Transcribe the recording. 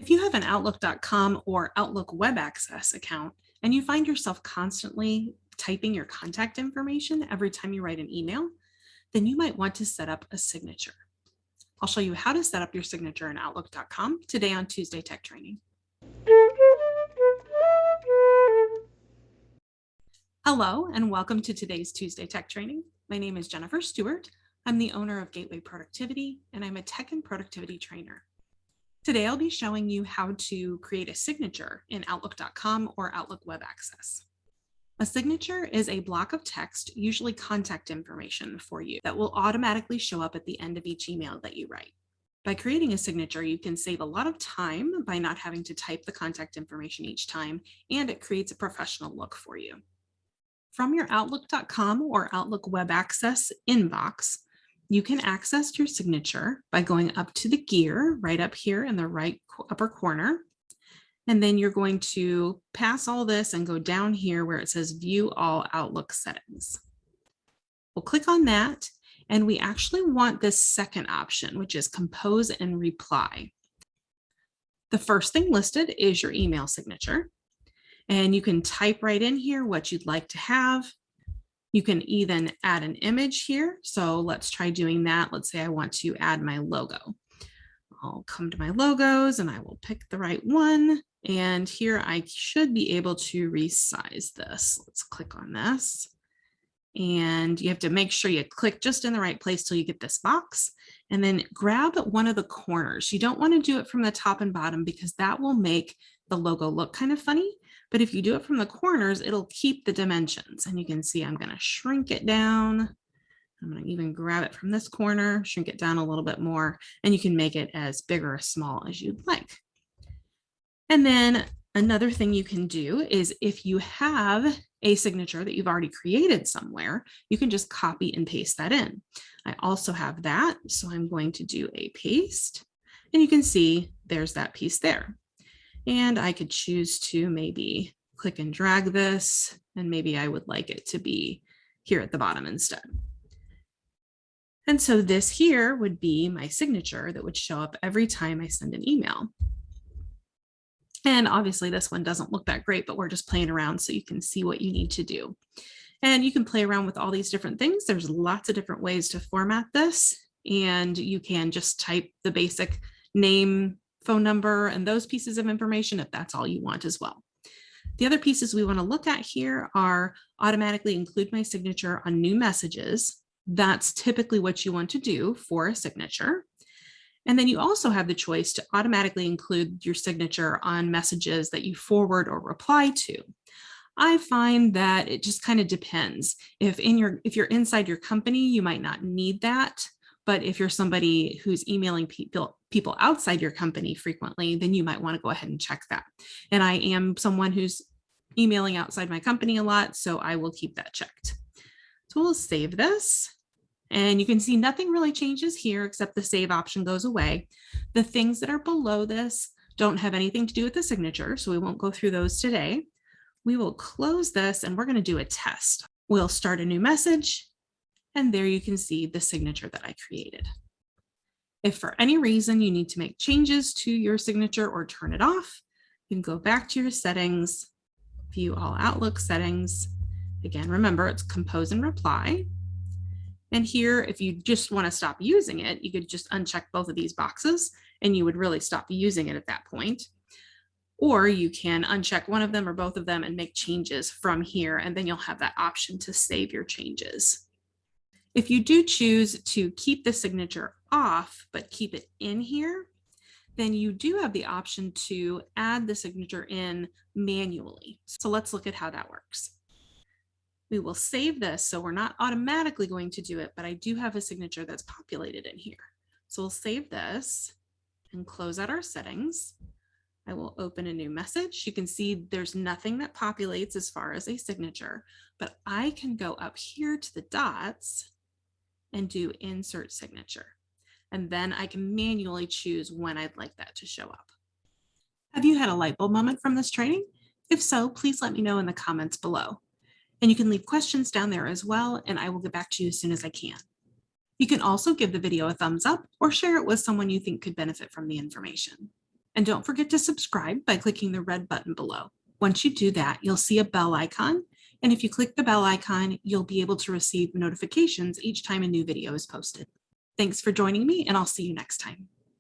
If you have an Outlook.com or Outlook Web Access account and you find yourself constantly typing your contact information every time you write an email, then you might want to set up a signature. I'll show you how to set up your signature in Outlook.com today on Tuesday Tech Training. Hello, and welcome to today's Tuesday Tech Training. My name is Jennifer Stewart. I'm the owner of Gateway Productivity, and I'm a tech and productivity trainer. Today, I'll be showing you how to create a signature in Outlook.com or Outlook Web Access. A signature is a block of text, usually contact information for you, that will automatically show up at the end of each email that you write. By creating a signature, you can save a lot of time by not having to type the contact information each time, and it creates a professional look for you. From your Outlook.com or Outlook Web Access inbox, you can access your signature by going up to the gear right up here in the right upper corner. And then you're going to pass all this and go down here where it says View All Outlook Settings. We'll click on that, and we actually want this second option, which is Compose and Reply. The first thing listed is your email signature, and you can type right in here what you'd like to have. You can even add an image here. So let's try doing that. Let's say I want to add my logo. I'll come to my logos and I will pick the right one. And here I should be able to resize this. Let's click on this. And you have to make sure you click just in the right place till you get this box. And then grab one of the corners. You don't want to do it from the top and bottom because that will make the logo look kind of funny. But if you do it from the corners, it'll keep the dimensions. And you can see I'm going to shrink it down. I'm going to even grab it from this corner, shrink it down a little bit more, and you can make it as big or as small as you'd like. And then another thing you can do is if you have a signature that you've already created somewhere, you can just copy and paste that in. I also have that, so I'm going to do a paste, and you can see there's that piece there. And I could choose to maybe click and drag this, and maybe I would like it to be here at the bottom instead. And so this here would be my signature that would show up every time I send an email. And obviously this one doesn't look that great, but we're just playing around so you can see what you need to do. And you can play around with all these different things. There's lots of different ways to format this, and you can just type the basic name, phone number, and those pieces of information if that's all you want as well. The other pieces we want to look at here are automatically include my signature on new messages. That's typically what you want to do for a signature. And then you also have the choice to automatically include your signature on messages that you forward or reply to. I find that it just kind of depends. If you're inside your company, you might not need that. But if you're somebody who's emailing people outside your company frequently, then you might want to go ahead and check that. And I am someone who's emailing outside my company a lot, so I will keep that checked. So we'll save this. And you can see nothing really changes here except the save option goes away. The things that are below this don't have anything to do with the signature, so we won't go through those today. We will close this and we're going to do a test. We'll start a new message. And there you can see the signature that I created. If for any reason you need to make changes to your signature or turn it off, you can go back to your settings, view all Outlook settings. Again, remember it's compose and reply. And here, if you just want to stop using it, you could just uncheck both of these boxes and you would really stop using it at that point. Or you can uncheck one of them or both of them and make changes from here, and then you'll have that option to save your changes. If you do choose to keep the signature off, but keep it in here, then you do have the option to add the signature in manually. So let's look at how that works. We will save this, so we're not automatically going to do it, but I do have a signature that's populated in here. So we'll save this and close out our settings. I will open a new message. You can see there's nothing that populates as far as a signature, but I can go up here to the dots and do insert signature. And then I can manually choose when I'd like that to show up. Have you had a light bulb moment from this training? If so, please let me know in the comments below. And you can leave questions down there as well, and I will get back to you as soon as I can. You can also give the video a thumbs up or share it with someone you think could benefit from the information. And don't forget to subscribe by clicking the red button below. Once you do that, you'll see a bell icon. And if you click the bell icon, you'll be able to receive notifications each time a new video is posted. Thanks for joining me, and I'll see you next time.